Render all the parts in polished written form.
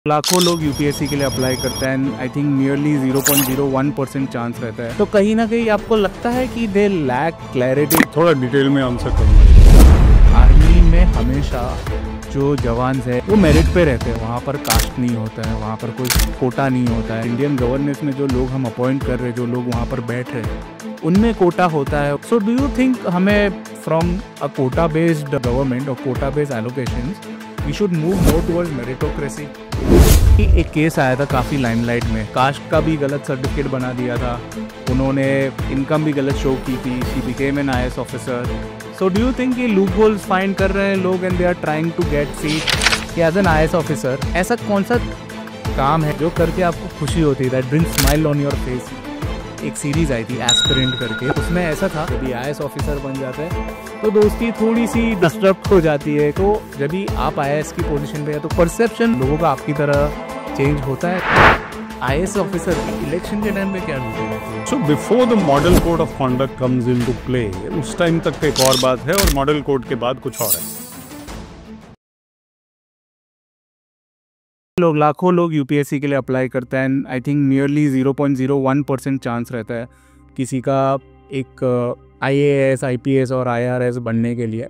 लाखों लोग यूपीएससी के लिए अप्लाई करते हैं and I think nearly 0.01% chance रहता है। तो कहीं ना कहीं आपको लगता है कि दे लैक क्लैरिटी। थोड़ा डिटेल में आंसर करूँगा। आर्मी में हमेशा जो जवान है वो मेरिट पे रहते हैं, वहाँ पर कास्ट नहीं होता है, वहाँ पर कोई कोटा नहीं होता है। इंडियन गवर्नेंस में जो लोग हम अपॉइंट कर रहे हैं, जो लोग वहाँ पर बैठ रहे हैं, उनमें कोटा होता है। सो डू यू थिंक हमें from a quota based government और quota based allocations we should move more towards meritocracy? एक केस आया था काफ़ी लाइमलाइट में, कास्ट का भी गलत सर्टिफिकेट बना दिया था, उन्होंने इनकम भी गलत शो की थी, she became an IAS officer. So do you think ये लूप होल्स फाइंड कर रहे हैं लोग and they are trying to get seat as an IAS officer? ऐसा कौन सा काम है जो करके आपको खुशी होती है, that brings smile on your face? एक सीरीज आई थी एस्पिरेंट करके, उसमें ऐसा था जब IAS ऑफिसर बन जाता है तो दोस्ती थोड़ी सी डिस्टर्ब हो जाती है। तो जब भी आप IAS की पोजीशन पे है तो परसेप्शन लोगों का आपकी तरह चेंज होता है। IAS ऑफिसर इलेक्शन के टाइम पे क्या ड्यूटी रहती है? So before the model code of conduct comes into play, उस टाइम तक एक और बात है और मॉडल कोड के बाद कुछ और है। लाखों लोग यूपीएससी के लिए अप्लाई करते हैं and I think nearly 0.01% chance रहता है किसी का एक IAS IPS और IRS बनने के लिए।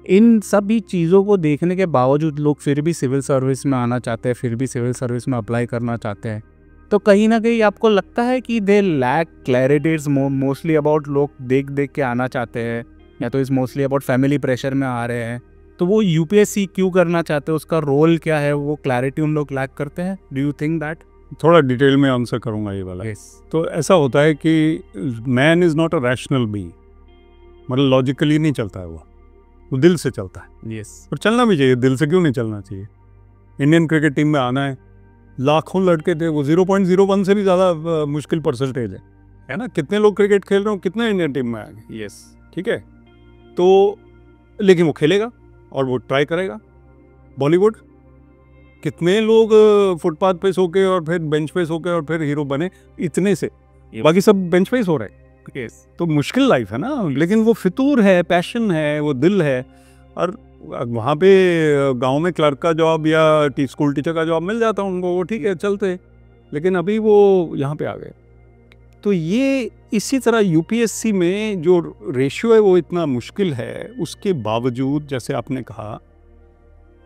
इन सभी चीज़ों को देखने के बावजूद लोग फिर भी सिविल सर्विस में आना चाहते हैं, फिर भी सिविल सर्विस में अप्लाई करना चाहते हैं। तो कहीं ना कहीं आपको लगता है कि they lack clarity mostly about, लोग देख देख के आना चाहते हैं, या तो इस मोस्टली अबाउट फैमिली प्रेशर में आ रहे हैं? तो वो यूपीएससी क्यों करना चाहते हैं, उसका रोल क्या है, वो क्लैरिटी उन लोग लैक करते हैं? Do you think that? थोड़ा डिटेल में आंसर करूंगा ये वाला। Yes. तो ऐसा होता है कि man is not a rational being, मतलब लॉजिकली नहीं चलता है, वो दिल से चलता है। Yes. और चलना भी चाहिए, दिल से क्यों नहीं चलना चाहिए? इंडियन क्रिकेट टीम में आना है, लाखों लड़के थे, वो 0.01 से भी ज़्यादा मुश्किल परसेंटेज है ना? कितने लोग क्रिकेट खेल रहे हो, कितने इंडियन टीम में आएंगे? Yes. ठीक है, तो लेकिन वो खेलेगा और वो ट्राई करेगा। बॉलीवुड, कितने लोग फुटपाथ पे सो के और फिर बेंच पे सो के और फिर हीरो बने, इतने से, बाकी सब बेंच पे ही सो रहे हैं। Yes. तो मुश्किल लाइफ है ना, लेकिन वो फितूर है, पैशन है, वो दिल है। और वहाँ पे गांव में क्लर्क का जॉब या स्कूल टीचर का जॉब मिल जाता उनको, वो ठीक है चलते, लेकिन अभी वो यहाँ पे आ गए। तो ये इसी तरह यूपीएससी में जो रेशियो है वो इतना मुश्किल है, उसके बावजूद जैसे आपने कहा,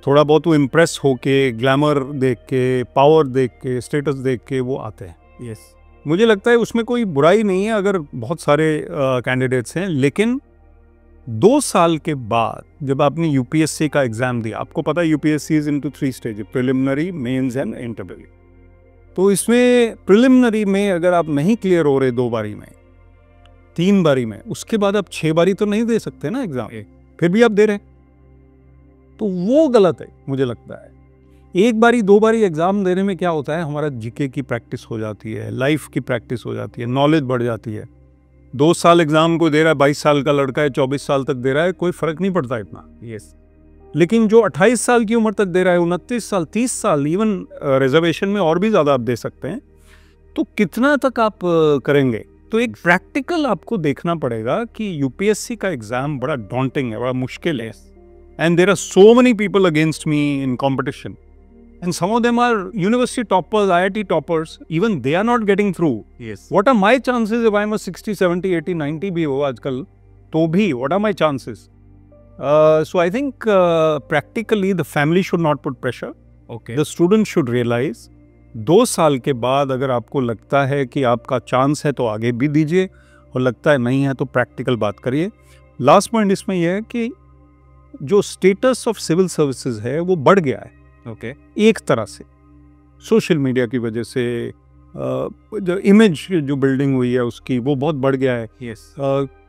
थोड़ा बहुत वो इम्प्रेस होके, ग्लैमर देख के, पावर देख के, स्टेटस देख के वो आते हैं। Yes. मुझे लगता है उसमें कोई बुराई नहीं है अगर बहुत सारे कैंडिडेट्स हैं, लेकिन 2 साल के बाद जब आपने यूपीएससी का एग्जाम दिया, आपको पता है UPSC is into 3 stage, preliminary, mains and interview. तो इसमें प्रिलिमिनरी में अगर आप नहीं क्लियर हो रहे 2 बारी में, 3 बारी में, उसके बाद आप 6 बारी तो नहीं दे सकते ना एग्जाम, फिर भी आप दे रहे, तो वो गलत है मुझे लगता है। 1 बारी 2 बारी एग्जाम देने में क्या होता है, हमारा जीके की प्रैक्टिस हो जाती है, लाइफ की प्रैक्टिस हो जाती है, नॉलेज बढ़ जाती है। 2 साल एग्जाम को दे रहा है, 22 साल का लड़का है, 24 साल तक दे रहा है, कोई फर्क नहीं पड़ता इतना। Yes. लेकिन जो 28 साल की उम्र तक दे रहा है, 29 साल, 30 साल, इवन रिजर्वेशन में और भी ज़्यादा आप दे सकते हैं, तो कितना तक आप करेंगे? तो एक प्रैक्टिकल आपको देखना पड़ेगा कि यूपीएससी का एग्ज़ाम बड़ा डॉन्टिंग है, बड़ा मुश्किल है, and there are so many people against me in competition, and some of them are university toppers, IIT toppers, even they are not getting through. Yes. What are my chances if I am 60, 70, 80, 90 भी हो आजकल, तो भी what are my chances? So I think practically the family should not put pressure. Okay. The student should realize 2 साल के बाद अगर आपको लगता है कि आपका चांस है तो आगे भी दीजिए, और लगता है नहीं है तो प्रैक्टिकल बात करिए। लास्ट पॉइंट इसमें यह है कि जो स्टेटस ऑफ सिविल सर्विसेज है वो बढ़ गया है। Okay. एक तरह से सोशल मीडिया की वजह से जो इमेज जो बिल्डिंग हुई है उसकी, वो बहुत बढ़ गया है। Yes.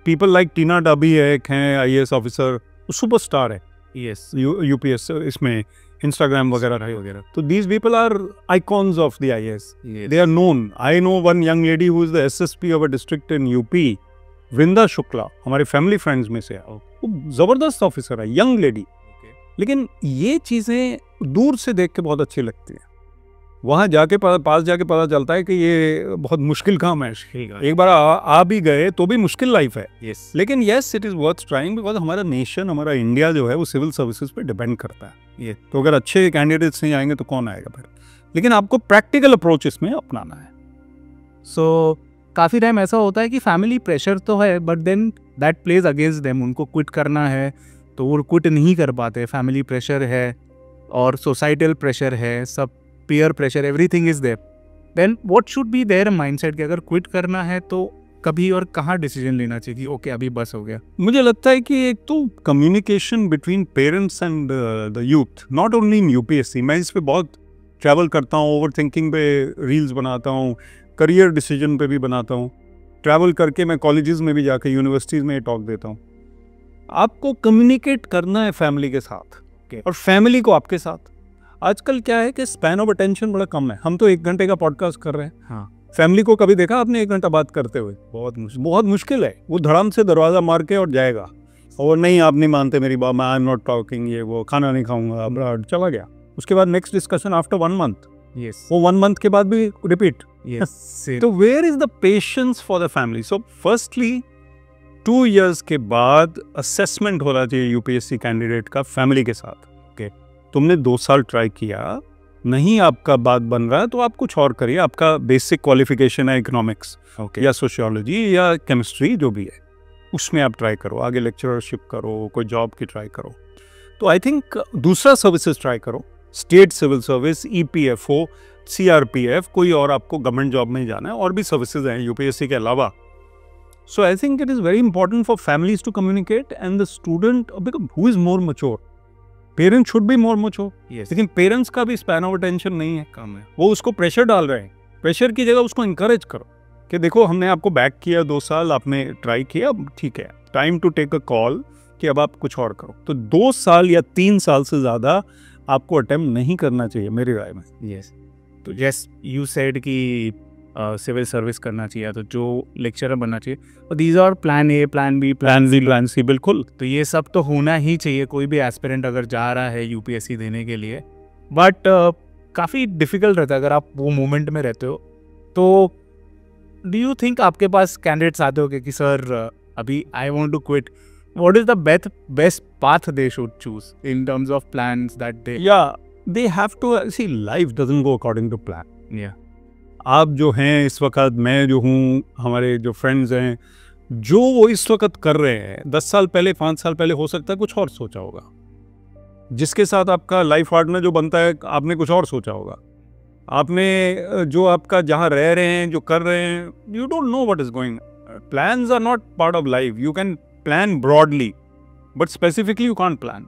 People like Tina Dabi है, एक हैं IAS ऑफिसर, सुपरस्टार है Yes. यूपीएस इसमें, इंस्टाग्राम वगैरह। तो these people are icons of the IAS, Yes. They are known. I know one young lady who is the SSP of a district in UP, Vrinda Shukla, हमारे family friends में से है, वो जबरदस्त ऑफिसर है, यंग लेडी। Okay. लेकिन ये चीज़ें दूर से देख के बहुत अच्छी लगती हैं, वहाँ जाके पास जाके पता चलता है कि ये बहुत मुश्किल काम है। एक बार आ भी गए तो भी मुश्किल लाइफ है। यस लेकिन yes it is worth trying, because हमारा नेशन, हमारा इंडिया जो है वो सिविल सर्विसेज पे डिपेंड करता है। ये तो अगर अच्छे कैंडिडेट्स नहीं आएंगे तो कौन आएगा फिर। लेकिन आपको प्रैक्टिकल अप्रोच इसमें अपनाना है। सो काफ़ी टाइम ऐसा होता है कि फैमिली प्रेशर तो है but then that plays against them. उनको क्विट करना है तो वो क्विट नहीं कर पाते। फैमिली प्रेशर है और सोसाइटल प्रेशर है, सब peer pressure, everything is there. Then what should be their mindset कि अगर क्विट करना है तो कभी और कहाँ डिसीजन लेना चाहिए कि ओके अभी बस हो गया। मुझे लगता है कि एक तो communication between parents and the youth, not only in UPSC. मैं इस पे बहुत ट्रैवल करता हूँ, ओवर थिंकिंग पे रील्स बनाता हूँ, करियर डिसीजन पे भी बनाता हूँ। ट्रैवल करके मैं कॉलेजेस में भी जाके, यूनिवर्सिटीज़ में टॉक देता हूँ। आपको कम्युनिकेट करना है फैमिली के साथ और फैमिली को आपके साथ। आजकल क्या है कि स्पैन ऑफ अटेंशन बड़ा कम है। हम तो 1 घंटे का पॉडकास्ट कर रहे हैं। हाँ, फैमिली को कभी देखा आपने 1 घंटा बात करते हुए? बहुत मुश्किल है। वो धड़ाम से दरवाज़ा मार के और जाएगा, और नहीं आप नहीं मानते मेरी बात, मैं आई एम नॉट टॉकिंग, ये वो, खाना नहीं खाऊंगा, अब चला गया। उसके बाद next discussion after 1 month. Yes वो 1 मंथ के बाद भी रिपीट। यस तो where is the patience for the family? So firstly 2 years के बाद असेसमेंट होना चाहिए यूपीएससी कैंडिडेट का फैमिली के साथ। तुमने 2 साल ट्राई किया, नहीं आपका बात बन रहा है तो आप कुछ और करिए। आपका बेसिक क्वालिफिकेशन है इकोनॉमिक्स या सोशियोलॉजी या केमिस्ट्री, जो भी है उसमें आप ट्राई करो, आगे लेक्चरशिप करो, कोई जॉब की ट्राई करो। तो आई थिंक दूसरा सर्विसेज ट्राई करो, state civil service, EPFO, CRPF, कोई और आपको गवर्नमेंट जॉब में जाना है, और भी सर्विसेज हैं यूपीएससी के अलावा। So I think it is very important for families to communicate and the student, because who is more mature? Parents should be more mature. Yes लेकिन पेरेंट्स का भी स्पैन ऑफ अटेंशन नहीं है, कम है। वो उसको प्रेशर डाल रहे हैं। प्रेशर की जगह उसको इंकरेज करो कि देखो हमने आपको बैक किया, 2 साल आपने ट्राई किया, अब ठीक है, time to take a call कि अब आप कुछ और करो। तो 2 साल या 3 साल से ज़्यादा आपको अटेम्प्ट नहीं करना चाहिए मेरी राय में। यस तो यस यू सेड कि सिविल सर्विस करना चाहिए, तो जो लेक्चरर बनना चाहिए, और these are plan A, plan B, plan C, बिल्कुल। तो ये सब तो होना ही चाहिए कोई भी एस्पिरेंट अगर जा रहा है यूपीएससी देने के लिए। बट काफ़ी डिफिकल्ट रहता है अगर आप वो मोमेंट में रहते हो। तो डू यू थिंक आपके पास कैंडिडेट्स आते हो कि सर अभी I want to quit, what is the best path they should choose in terms of plans that they they have to see, life doesn't go according to plan. या आप जो हैं इस वक्त, मैं जो हूँ, हमारे जो फ्रेंड्स हैं, जो वो इस वक्त कर रहे हैं, 10 साल पहले, 5 साल पहले हो सकता है कुछ और सोचा होगा। जिसके साथ आपका लाइफ पार्टनर जो बनता है, आपने कुछ और सोचा होगा। आपने जो आपका जहाँ रह रहे हैं, जो कर रहे हैं, you don't know what is going. Plans are not part of life. You can plan broadly but specifically you can't plan.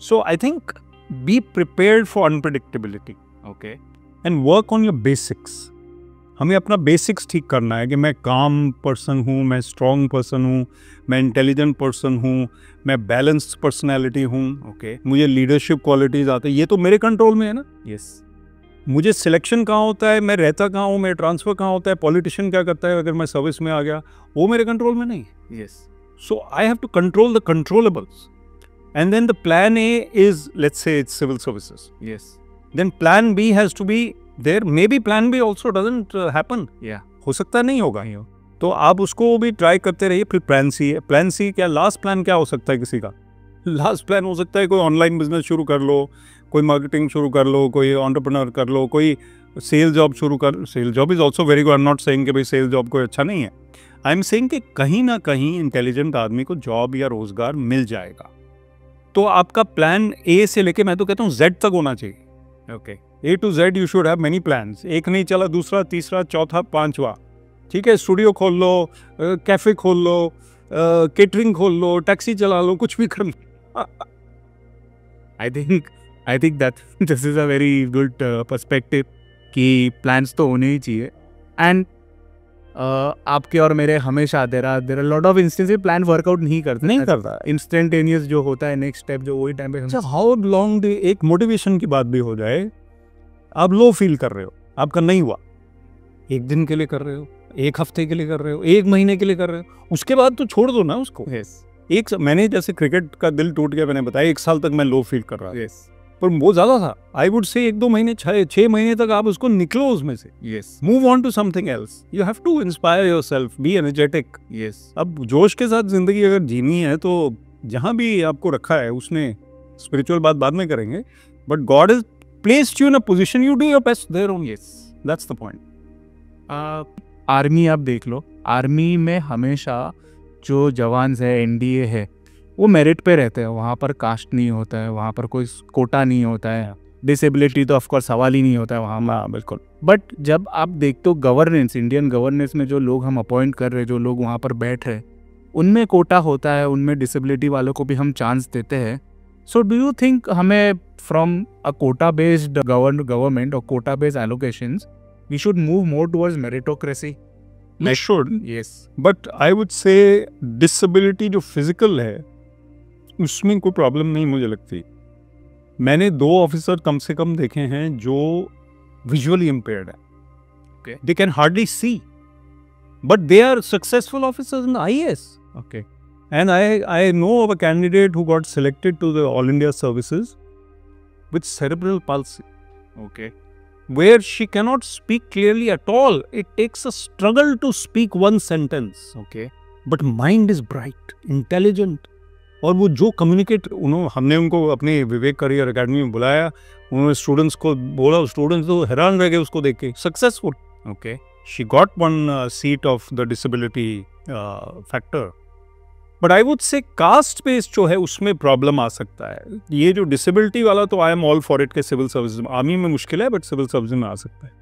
So I think be prepared for unpredictability okay and work on your basics. हमें अपना basics ठीक करना है कि मैं काम person हूँ, मैं स्ट्रॉन्ग पर्सन हूँ, मैं इंटेलिजेंट पर्सन हूँ, मैं बैलेंस्ड पर्सनैलिटी हूँ, ओके मुझे लीडरशिप क्वालिटीज़ आते हैं। ये तो मेरे कंट्रोल में है ना। यस मुझे सिलेक्शन कहाँ होता है, मैं रहता कहाँ हूँ, मेरा ट्रांसफ़र कहाँ होता है, पॉलिटिशियन क्या करता है अगर मैं सर्विस में आ गया, वो मेरे कंट्रोल में नहीं है। Yes so I have to control the controllables and then the plan A is, let's say it's civil services, yes then plan B has to be there. Maybe plan B also doesn't happen. या हो सकता नहीं होगा। तो आप उसको भी try करते रहिए। फिर प्लान सी है। प्लान सी क्या, लास्ट प्लान क्या हो सकता है किसी का? लास्ट प्लान हो सकता है कोई ऑनलाइन बिजनेस शुरू कर लो, कोई मार्केटिंग शुरू कर लो, कोई एंटरप्रेन्योर कर लो, कोई सेल जॉब शुरू कर। Sale job is also very good. I am not saying कि भाई सेल जॉब कोई अच्छा नहीं है। आई एम सेइंग कि कहीं ना कहीं इंटेलिजेंट आदमी को जॉब या रोजगार मिल जाएगा। तो आपका प्लान ए से लेके, मैं तो कहता हूँ जेड तक होना चाहिए। Okay A to Z you should have many plans. एक नहीं चला, दूसरा, तीसरा, चौथा, 5वां। ठीक है, स्टूडियो खोल लो, कैफे खोल लो, केटरिंग खोल लो, टैक्सी चला लो, कुछ भी कर लो। I think that this is a very good perspective कि प्लान्स तो होने ही चाहिए। एंड आपके और मेरे हमेशा there are lot of instances plan workout नहीं करता। इंस्टेंटेनियस जो होता है नेक्स्ट स्टेप, जो वही टाइम पे। अच्छा, हाउ लॉन्ग, एक मोटिवेशन की बात भी हो जाए, आप लो फील कर रहे हो, आपका नहीं हुआ, 1 दिन के लिए कर रहे हो, 1 हफ्ते के लिए कर रहे हो, 1 महीने के लिए कर रहे हो, उसके बाद तो छोड़ दो ना उसको। यस मैंने जैसे क्रिकेट का दिल टूट गया, मैंने बताया 1 साल तक मैं लो फील कर रहा था। यस पर वो ज़्यादा था। आई वुड से 1-2 महीने, 6 महीने तक आप उसको निकलो उसमें से, yes move on to something else. You have to inspire yourself, be energetic. Yes अब जोश के साथ जिंदगी अगर जीनी है तो जहाँ भी आपको रखा है उसने, स्पिरिचुअल बात बाद में करेंगे, but God is placed you in a position, you do your best there only. Yes that's the point. Army आप देख लो, आर्मी में हमेशा जो जवान है, एनडीए है, वो मेरिट पे रहते हैं। वहाँ पर कास्ट नहीं होता है, वहाँ पर कोई कोटा नहीं होता है, डिसेबिलिटी तो ऑफकोर्स सवाल ही नहीं होता है वहाँ। हाँ बिल्कुल। बट जब आप देखते हो गवर्नेंस, इंडियन गवर्नेंस में जो लोग हम अपॉइंट कर रहे हैं, जो लोग वहाँ पर बैठ रहे हैं, उनमें कोटा होता है, उनमें डिसेबिलिटी वालों को भी हम चांस देते हैं। सो डू यू थिंक हमें from a quota based government और quota based allocations we should move more towards meritocracy? I should, yes but I would say disability जो फिजिकल है उसमें कोई प्रॉब्लम नहीं मुझे लगती। मैंने 2 ऑफिसर कम से कम देखे हैं जो विजुअली इम्पेयर्ड है, Okay. They can hardly see, but they are successful officers in the IAS। Okay And I know of a candidate who got selected to the All India services with cerebral palsy, okay where she cannot speak clearly at all. It takes a struggle to speak one sentence. Okay But mind is bright, intelligent. और वो जो communicate, हमने उनको अपने विवेक career academy में बुलाया, उन्होंने students को बोला, स्टूडेंट्स तो हैरान रह गए उसको देख के, successful. Okay she got 1 seat of the disability factor. But I would से कास्ट बेस्ड जो है उसमें प्रॉब्लम आ सकता है। ये जो डिसेबिलिटी वाला तो I am all for it के सिविल सर्विस में, आर्मी में मुश्किल है बट सिविल सर्विस में आ सकता है।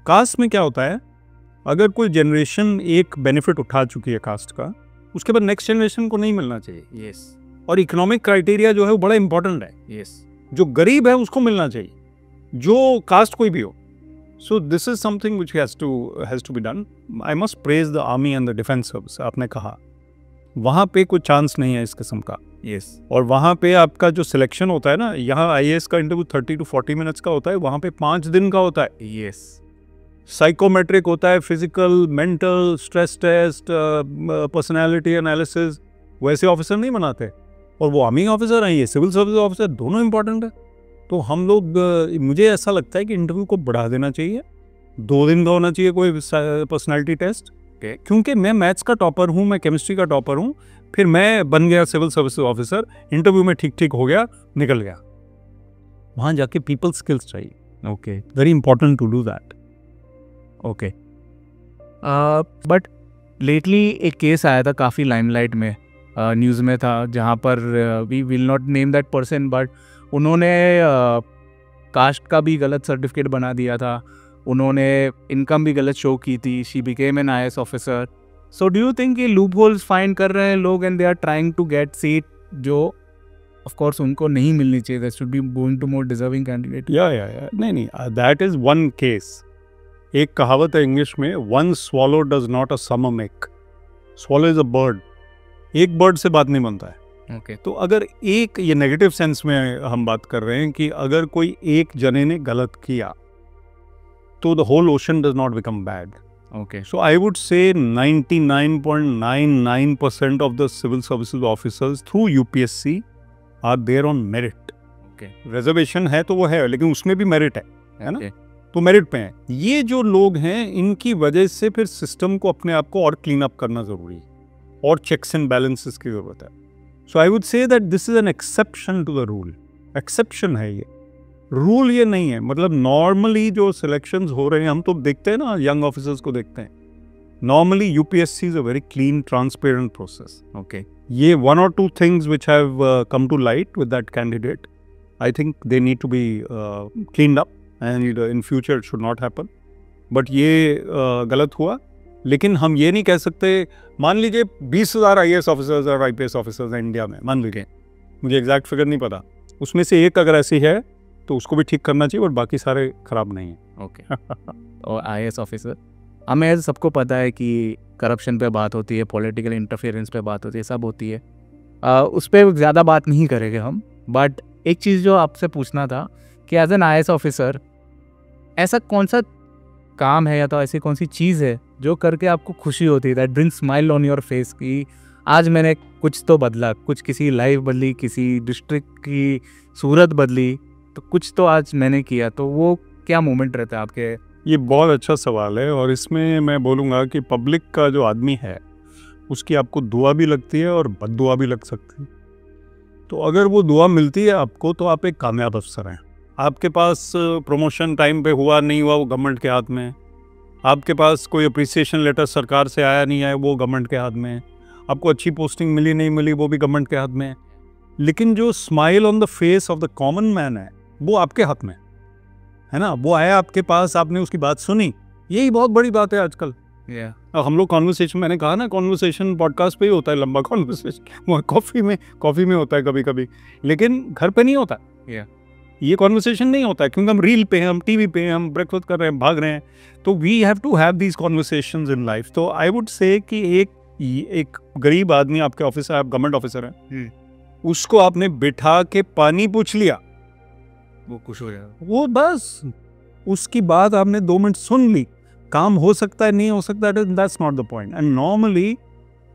कास्ट में क्या होता है, अगर कोई जनरेशन एक बेनिफिट उठा चुकी है कास्ट का, उसके बाद नेक्स्ट जनरेशन को नहीं मिलना चाहिए। यस और इकोनॉमिक क्राइटेरिया जो है वो बड़ा इंपॉर्टेंट है। यस जो गरीब है उसको मिलना चाहिए, जो कास्ट कोई भी हो। So this is something which has to be done. I must praise the army and the defence service. आपने कहा वहाँ पे कोई चांस नहीं है इस किस्म का। यस और वहाँ पे आपका जो सिलेक्शन होता है ना, यहाँ IAS का इंटरव्यू 30 to 40 मिनट्स का होता है, वहाँ पे 5 दिन का होता है। यस साइकोमेट्रिक होता है, physical, mental, stress test, personality analysis. वैसे ऑफिसर नहीं बनाते, और वो आर्मी ऑफिसर हैं, ये सिविल सर्विस ऑफिसर, दोनों इंपॉर्टेंट है। तो हम लोग, मुझे ऐसा लगता है कि इंटरव्यू को बढ़ा देना चाहिए, 2 दिन का होना चाहिए कोई पर्सनालिटी टेस्ट। क्योंकि मैं मैथ्स का टॉपर हूँ, मैं केमिस्ट्री का टॉपर हूँ, फिर मैं बन गया सिविल सर्विस ऑफिसर, इंटरव्यू में ठीक ठीक हो गया, निकल गया। वहाँ जाके पीपल स्किल्स चाहिए। Okay very important to do that. Okay but lately एक केस आया था काफ़ी लाइमलाइट में, न्यूज़ में था, जहाँ पर we will not name that person, but उन्होंने कास्ट का भी गलत सर्टिफिकेट बना दिया था, उन्होंने इनकम भी गलत शो की थी। She became an IAS officer. So do you think ये लूप होल्स फाइंड कर रहे हैं लोग and they are trying to get seat जो ऑफ कोर्स उनको नहीं मिलनी चाहिए? That should be going to more deserving candidate. या नहीं, दैट इज वन केस। एक कहावत है इंग्लिश में, one swallow does not a summer make. Swallow is a bird, एक बर्ड से बात नहीं बनता है। ओके तो अगर एक, ये नेगेटिव सेंस में हम बात कर रहे हैं कि अगर कोई एक जने ने गलत किया तो the whole ocean does not become bad. Okay So I would say 99.99% of the civil services officers through UPSC are there on merit. Okay Reservation है तो वो है, लेकिन उसमें भी merit है ना? ओके तो मेरिट पे हैं। ये जो लोग हैं, इनकी वजह से फिर सिस्टम को अपने आप को और क्लीन अप करना जरूरी है, और चेक्स एंड बैलेंसेस की जरूरत है। So I would say that this is an exception to the rule. Exception है ये, रूल ये नहीं है। मतलब नॉर्मली जो सिलेक्शंस हो रहे हैं, हम तो देखते हैं ना, यंग ऑफिसर्स को देखते हैं, normally UPSC is a very clean transparent process. Okay ये 1 or 2 things which have come to light with that candidate, I think they need to be cleaned up and in future it should not happen. But ये गलत हुआ। लेकिन हम ये नहीं कह सकते, मान लीजिए 20,000 IAS ऑफिसर्स और IPS ऑफिसर्स हैं इंडिया में, मान लीजिए, मुझे एग्जैक्ट फिगर नहीं पता, उसमें से एक अगर ऐसी है तो उसको भी ठीक करना चाहिए, और बाकी सारे खराब नहीं हैं। ओके और IAS ऑफिसर, हमें सबको पता है कि करप्शन पे बात होती है, पॉलिटिकल इंटरफेरेंस पे बात होती है, सब होती है, उस पर ज़्यादा बात नहीं करेंगे हम। बट एक चीज़ जो आपसे पूछना था कि एज एन IAS ऑफिसर ऐसा कौन सा काम है या तो ऐसी कौन सी चीज़ है जो करके आपको खुशी होती है, that bring smile on your face, कि आज मैंने कुछ तो बदला, कुछ किसी लाइफ बदली, किसी डिस्ट्रिक्ट की सूरत बदली, तो कुछ तो आज मैंने किया, तो वो क्या मोमेंट रहता है आपके? ये बहुत अच्छा सवाल है, और इसमें मैं बोलूँगा कि पब्लिक का जो आदमी है उसकी आपको दुआ भी लगती है और बद्दुआ भी लग सकती है। तो अगर वो दुआ मिलती है आपको तो आप एक कामयाब अफसर हैं। आपके पास प्रमोशन टाइम पे हुआ नहीं हुआ वो गवर्नमेंट के हाथ में है। आपके पास कोई अप्रिसिएशन लेटर सरकार से आया नहीं आया वो गवर्नमेंट के हाथ में है। आपको अच्छी पोस्टिंग मिली नहीं मिली वो भी गवर्नमेंट के हाथ में है। लेकिन जो smile on the face of the common man है वो आपके हाथ में है ना। वो आया आपके पास, आपने उसकी बात सुनी, यही बहुत बड़ी बात है आजकल। yeah. हम लोग कॉन्वर्सेशन, मैंने कहा ना कॉन्वर्सेशन पॉडकास्ट पे ही होता है, लंबा कॉन्वर्सेशन वो कॉफ़ी में होता है कभी कभी, लेकिन घर पे नहीं होता। yeah. ये कॉन्वर्सेशन नहीं होता है क्योंकि हम रील पे हैं, हम टीवी पे हैं, हम ब्रेकफास्ट कर रहे हैं, भाग रहे हैं। तो we have to have these conversations in life. तो आई वुड से कि एक गरीब आदमी आपके ऑफिसर, आप गवर्नमेंट ऑफिसर हैं, उसको आपने बिठा के पानी पूछ लिया, वो खुश हो जाएगा। वो बस उसकी बात आपने 2 मिनट सुन ली। काम हो सकता है नहीं हो सकता है, that's not the point. And normally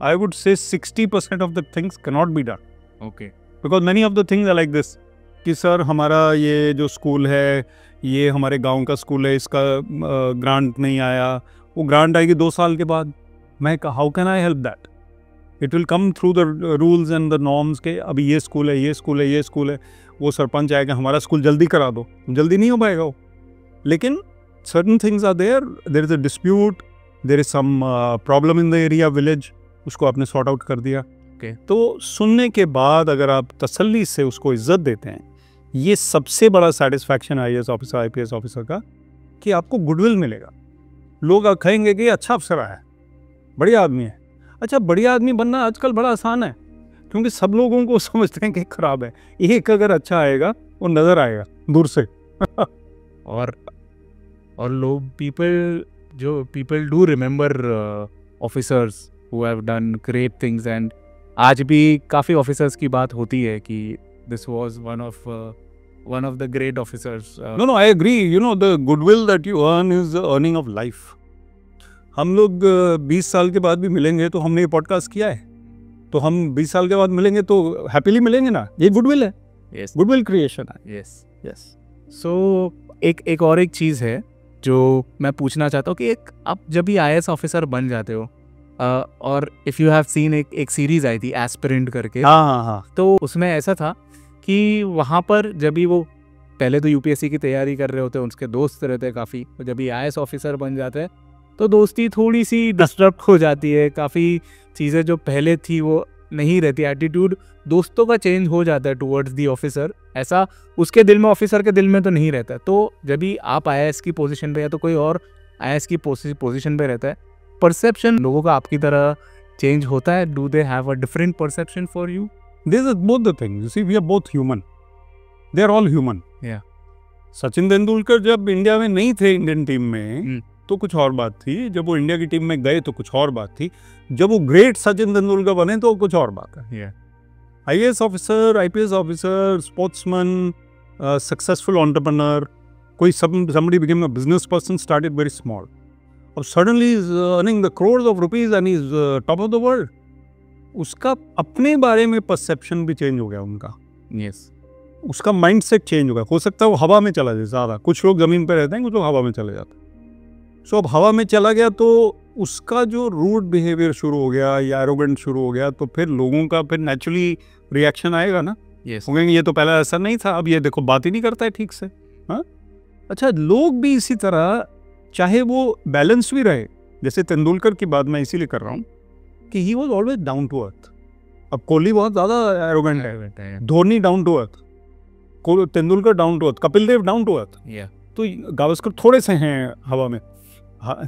I would say 60% of the things can not be done. Okay, because many of the things are like this कि सर हमारा ये जो स्कूल है, ये हमारे गांव का स्कूल है, इसका ग्रांट नहीं आया। वो ग्रांट आएगी 2 साल के बाद। मैं how can I help that? It will come through the rules and the norms के अभी ये स्कूल है, ये स्कूल है, ये स्कूल है। वो सरपंच आएगा हमारा स्कूल जल्दी करा दो, जल्दी नहीं हो पाएगा वो। लेकिन certain things are there is a dispute, there is some problem in the area, village, उसको आपने सॉर्ट आउट कर दिया। okay. तो सुनने के बाद अगर आप तसल्ली से उसको इज्जत देते हैं, ये सबसे बड़ा satisfaction IAS officer, IPS officer का, कि आपको गुडविल मिलेगा। लोग कहेंगे कि अच्छा अफसर आया है, बढ़िया आदमी है। अच्छा, बढ़िया आदमी बनना आजकल बड़ा आसान है क्योंकि सब लोगों को समझते हैं कि खराब है। एक अगर अच्छा आएगा वो नजर आएगा दूर से। और लोग people do remember officers who have done great things, and आज भी काफ़ी ऑफिसर्स की बात होती है कि this was one of the great officers. No, I agree. You know, the goodwill that you earn is the earning of life. हम लोग 20 साल के बाद भी मिलेंगे तो हमने ये पॉडकास्ट किया है, तो हम 20 साल के बाद मिलेंगे तो हैप्पीली मिलेंगे ना। ये गुडविल है, गुडविल क्रिएशन है। यस। सो एक और एक चीज़ है जो मैं पूछना चाहता हूँ कि आप जब भी IAS ऑफिसर बन जाते हो, और इफ़ यू हैव सीन एक सीरीज़ आई थी एस्पिरेंट करके, हाँ, तो उसमें ऐसा था कि वहाँ पर जब भी वो पहले तो UPSC की तैयारी कर रहे होते हैं, उनके दोस्त रहते हैं काफ़ी, तो जब भी IAS ऑफिसर बन जाते हैं तो दोस्ती थोड़ी सी डिस्टर्ब हो जाती है। काफ़ी चीज़ें जो पहले थी वो नहीं रहती, एटीट्यूड दोस्तों का चेंज हो जाता है टुवर्ड्स दी ऑफिसर। ऐसा उसके दिल में, ऑफिसर के दिल में तो नहीं रहता। तो जब भी आप IAS की पोजीशन पे या तो कोई और IAS की पोजीशन पे रहता है, परसेप्शन लोगों का आपकी तरह चेंज होता है? Do they have a different perception for you? This is both the thing. You see, we are both human, they are all human. Sachin Tendulkar जब इंडिया में नहीं थे, इंडियन टीम में, तो कुछ और बात थी। जब वो इंडिया की टीम में गए तो कुछ और बात थी। जब वो ग्रेट सचिन तेंदुलकर बने तो कुछ और बात है। IAS officer, IPS officer, sportsman, successful entrepreneur, कोई somebody became a business person, started very small, और suddenly is earning the crores of rupees and is top of the world. उसका अपने बारे में परसेप्शन भी चेंज हो गया उनका। उसका माइंडसेट चेंज हो गया। हो सकता है वो हवा में चला जाए ज़्यादा। कुछ लोग ज़मीन पर रहते हैं, कुछ लोग हवा में चले जाते हैं। सो अब हवा में चला गया तो उसका जो रूड बिहेवियर शुरू हो गया या एरोगेंट शुरू हो गया, तो फिर लोगों का फिर नेचुरली रिएक्शन आएगा ना। कहेंगे ये तो पहले ऐसा नहीं था, अब ये देखो बात ही नहीं करता है ठीक से। हाँ, अच्छा, लोग भी इसी तरह, चाहे वो बैलेंस भी रहे। जैसे तेंदुलकर की बात मैं इसीलिए कर रहा हूँ कि he was always down to earth. अब कोहली बहुत ज़्यादा एरोगेंट है, Dhoni down to earth, Tendulkar down to earth, Kapil Dev down to earth, तो गावस्कर थोड़े से हैं हवा में।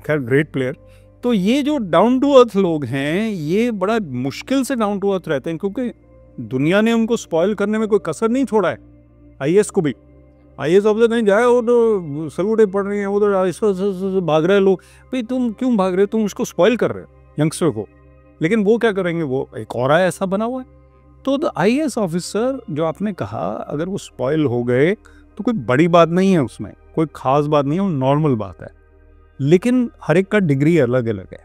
खैर ग्रेट प्लेयर। तो ये जो डाउन टू अर्थ लोग हैं, ये बड़ा मुश्किल से डाउन टू अर्थ रहते हैं क्योंकि दुनिया ने उनको स्पॉइल करने में कोई कसर नहीं छोड़ा है। IAS को भी, IAS ऑफिसर कहीं जाए और तो सलूटे पड़ रही हैं, उधर भाग रहे लोग। भाई तुम क्यों भाग रहे हो? तुम उसको स्पॉइल कर रहे हो यंगस्टर को। लेकिन वो क्या करेंगे, वो एक और ऐसा बना हुआ है। तो IAS ऑफिसर जो आपने कहा, अगर वो स्पॉइल हो गए तो कोई बड़ी बात नहीं है, उसमें कोई खास बात नहीं है, वो नॉर्मल बात है। लेकिन हर एक का डिग्री अलग अलग है।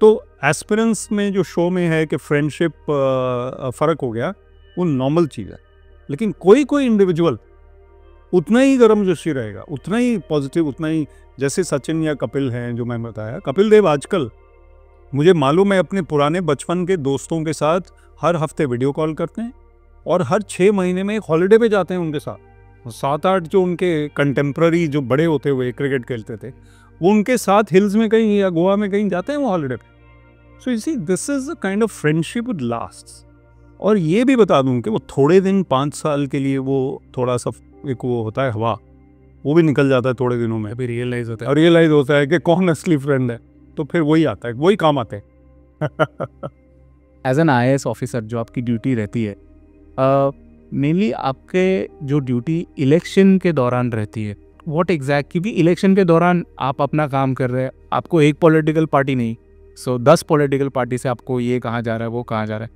तो एस्पिरेंस में जो शो में है कि फ्रेंडशिप फ़र्क हो गया, वो नॉर्मल चीज़ है। लेकिन कोई इंडिविजुअल उतना ही गर्म जोशी रहेगा, उतना ही पॉजिटिव, उतना ही, जैसे सचिन या कपिल हैं जो मैं बताया, कपिल देव आजकल मुझे मालूम है अपने पुराने बचपन के दोस्तों के साथ हर हफ्ते वीडियो कॉल करते हैं और हर 6 महीने में एक हॉलीडे पे जाते हैं उनके साथ। 7-8 जो उनके कंटेम्प्ररी जो बड़े होते हुए क्रिकेट खेलते थे वो उनके साथ हिल्स में कहीं या गोवा में कहीं जाते हैं वो हॉलीडे पे। So you see this is a kind of friendship with lasts. और ये भी बता दूं कि वो थोड़े दिन 5 साल के लिए वो थोड़ा सा एक वो होता है हवा, वो भी निकल जाता है थोड़े दिनों में, अभी रियलाइज होता है, और रियलाइज होता है कि कौन असली फ्रेंड है, तो फिर वही आता है, वही काम आते हैं। एज एन IAS ऑफिसर जो आपकी ड्यूटी रहती है, मेनली आपके जो ड्यूटी इलेक्शन के दौरान रहती है, व्हाट एग्जैक्ट, क्योंकि इलेक्शन के दौरान आप अपना काम कर रहे हैं, आपको एक पॉलिटिकल पार्टी नहीं, 10 पॉलिटिकल पार्टी से आपको ये कहाँ जा रहा है वो कहाँ जा रहा है,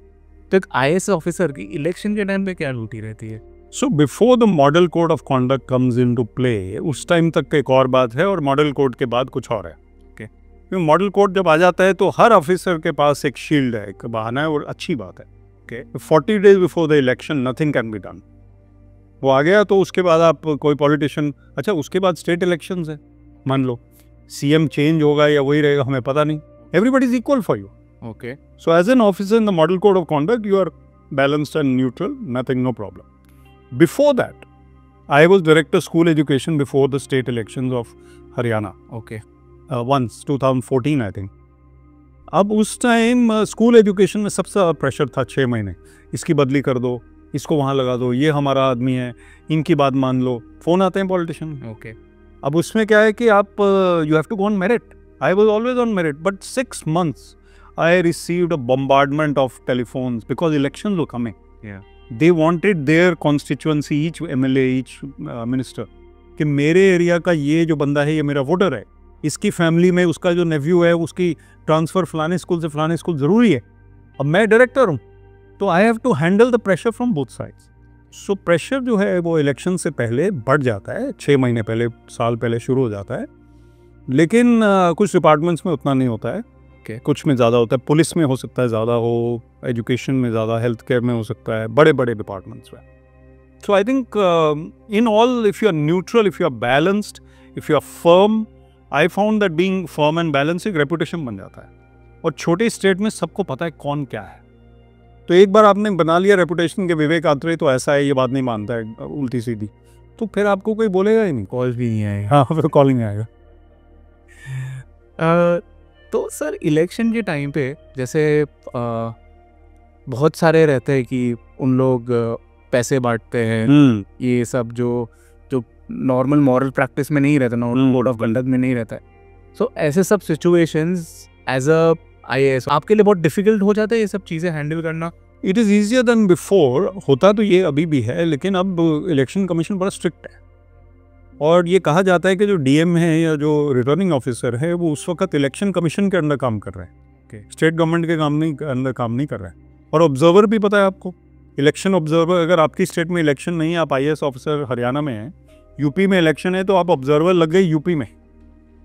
तो एक IAS ऑफिसर की इलेक्शन के टाइम पे क्या ड्यूटी रहती है? So before the model code of conduct comes into play, उस टाइम तक एक और बात है और मॉडल कोड के बाद कुछ और है। मॉडल कोड जब आ जाता है तो हर ऑफिसर के पास एक शील्ड है, एक बहाना है, और अच्छी बात है। 40 days before the election nothing can be done. वो आ गया तो उसके बाद आप कोई पॉलिटिशियन, अच्छा उसके बाद स्टेट इलेक्शंस है, मान लो CM चेंज होगा या वही रहेगा हमें पता नहीं, everybody is equal for you. Okay, so as an officer in the model code of conduct you are balanced and neutral, nothing, no problem. Before that I was director school education before the state elections of Haryana. Okay, once 2014 I think. अब उस time school education में सबसे ज़्यादा pressure था, 6 महीने इसकी बदली कर दो, इसको वहाँ लगा दो, ये हमारा आदमी है, इनकी बात मान लो, फ़ोन आते हैं पॉलिटिशियन। ओके, अब उसमें क्या है कि आप you have to go on merit. I was always on merit, but 6 months I received a bombardment of telephones because election were coming. They wanted their constituency, each MLA, each minister, कि मेरे area का ये जो बंदा है ये मेरा voter है, इसकी फैमिली में उसका जो नेफ्यू है उसकी ट्रांसफ़र फलाने स्कूल से फलाने स्कूल ज़रूरी है। अब मैं डायरेक्टर हूँ तो I have to handle the pressure from both sides. So pressure जो है वो इलेक्शन से पहले बढ़ जाता है, 6 महीने पहले, साल पहले शुरू हो जाता है, लेकिन कुछ डिपार्टमेंट्स में उतना नहीं होता है, कुछ में ज़्यादा होता है। पुलिस में हो सकता है ज़्यादा हो, एजुकेशन में ज़्यादा, हेल्थ केयर में हो सकता है, बड़े बड़े डिपार्टमेंट्स में। So I think in all, if you are neutral, if you are balanced, if you are firm, I found that being firm and balance एक रेपुटेशन बन जाता है। और छोटे स्टेट में सबको पता है कौन क्या है, तो एक बार आपने बना लिया रेपुटेशन के विवेक आत्रेय तो ऐसा है, ये बात नहीं मानता है उल्टी सीधी, तो फिर आपको कोई बोलेगा ही नहीं, कॉल भी नहीं आएगा। हाँ, फिर कॉल नहीं आएगा। तो सर इलेक्शन के टाइम पे जैसे बहुत सारे रहते हैं कि उन लोग पैसे बांटते हैं, ये सब जो नॉर्मल मॉरल प्रैक्टिस में नहीं रहता, नॉर्मल कोड ऑफ कंडक्ट में नहीं रहता है। सो ऐसे सब सिचुएशंस एज अ IAS आपके लिए बहुत डिफिकल्ट हो जाता है ये सब चीज़ें हैंडल करना? It is easier than before, होता तो ये अभी भी है, लेकिन अब इलेक्शन कमीशन बड़ा स्ट्रिक्ट है और ये कहा जाता है कि जो DM है या जो रिटर्निंग ऑफिसर है वो उस वक्त इलेक्शन कमीशन के अंडर काम कर रहे हैं, स्टेट गवर्नमेंट के अंदर काम नहीं कर रहे हैं। और ऑब्जर्वर भी पता है आपको, इलेक्शन ऑब्जर्वर, अगर आपकी स्टेट में इलेक्शन नहीं है, आप IAS ऑफिसर हरियाणा में हैं, यूपी में इलेक्शन है तो आप ऑब्जर्वर लग गए,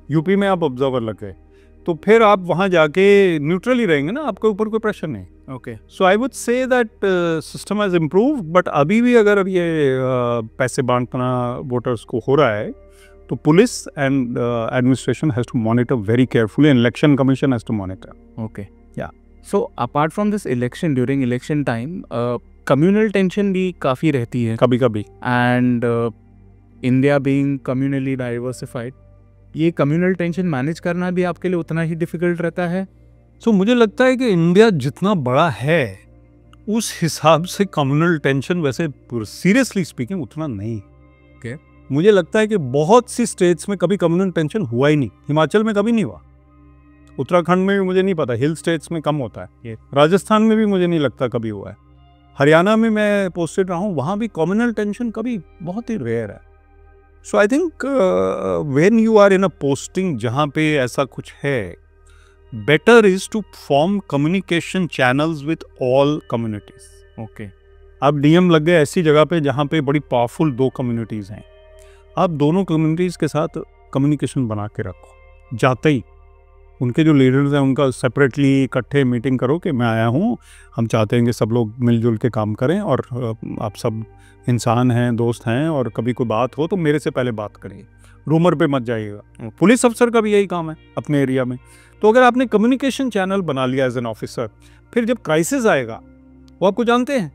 यूपी में आप ऑब्जर्वर लग गए, तो फिर आप वहाँ जाके न्यूट्रल ही रहेंगे ना, आपके ऊपर कोई प्रेशर नहीं। Okay, so I would say that system has improve, but अभी भी अगर अब ये पैसे बांटना वोटर्स को हो रहा है तो police and administration has to monitor very carefully and election commission has to monitor. Okay, yeah so apart from this election, during election time communal tension भी काफ़ी रहती है कभी कभी, and India being communally diversified, ये communal tension manage करना भी आपके लिए उतना ही डिफिकल्ट रहता है? सो मुझे लगता है कि इंडिया जितना बड़ा है उस हिसाब से कम्युनल टेंशन वैसे सीरियसली स्पीकिंग उतना नहीं। ओके, मुझे लगता है कि बहुत सी स्टेट्स में कभी कम्युनल टेंशन हुआ ही नहीं। हिमाचल में कभी नहीं हुआ, उत्तराखंड में भी मुझे नहीं पता, हिल स्टेट्स में कम होता है, राजस्थान में भी मुझे नहीं लगता कभी हुआ है, हरियाणा में मैं पोस्टेड रहा हूँ, वहाँ भी कम्युनल टेंशन कभी बहुत ही रेयर है। So I think when you are in a posting जहाँ पे ऐसा कुछ है, better is to form communication channels with all communities. Okay, अब DM लग गए ऐसी जगह पे जहाँ पे बड़ी पावरफुल 2 कम्युनिटीज़ हैं, आप दोनों कम्युनिटीज़ के साथ कम्युनिकेशन बना के रखो जाते ही, उनके जो लीडर्स हैं उनका सेपरेटली इकट्ठे मीटिंग करो कि मैं आया हूँ, हम चाहते हैं कि सब लोग मिलजुल के काम करें और आप सब इंसान हैं, दोस्त हैं, और कभी कोई बात हो तो मेरे से पहले बात करिए, रूमर पे मत जाइएगा। पुलिस अफसर का भी यही काम है अपने एरिया में। तो अगर आपने कम्युनिकेशन चैनल बना लिया एज एन ऑफिसर, फिर जब क्राइसिस आएगा वो आपको जानते हैं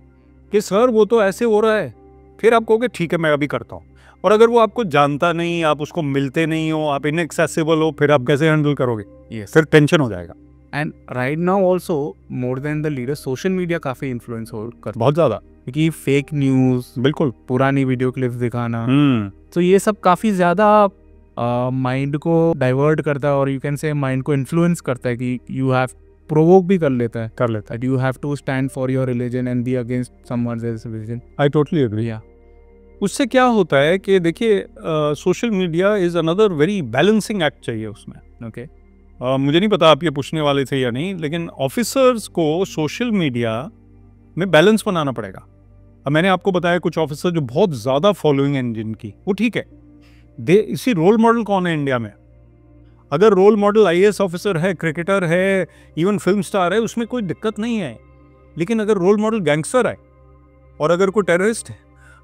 कि सर वो तो ऐसे हो रहा है, फिर आप कहोगे ठीक है मैं अभी करता हूँ। और अगर वो आपको जानता नहीं, आप उसको मिलते नहीं हो, आप इनएक्सेसिबल हो, फिर आप कैसे हैंडल करोगे? फिर टेंशन हो जाएगा। And right now also more than the leader, social media काफी इन्फ्लुएंस हो कर, बहुत ज्यादा, क्योंकि फेक न्यूज, बिल्कुल पुरानी वीडियो क्लिप्स दिखाना, तो ये सब काफी ज्यादा माइंड को डाइवर्ट करता है, और यू कैन से माइंड को इन्फ्लुएंस करता है कि यू हैव प्रोवोक भी कर लेता है that you have to stand for your religion and be against someone else's religion. I totally agree. उससे क्या होता है कि देखिए social media is another very balancing act चाहिए उसमें। ओके, मुझे नहीं पता आप ये पूछने वाले थे या नहीं, लेकिन ऑफिसर्स को सोशल मीडिया में बैलेंस बनाना पड़ेगा। अब मैंने आपको बताया कुछ ऑफिसर जो बहुत ज़्यादा फॉलोइंग है जिनकी, वो ठीक है, इसी रोल मॉडल कौन है इंडिया में? अगर रोल मॉडल आईएएस ऑफिसर है, क्रिकेटर है, इवन फिल्म स्टार है, उसमें कोई दिक्कत नहीं है। लेकिन अगर रोल मॉडल गैंगस्टर है, और अगर कोई टेररिस्ट है,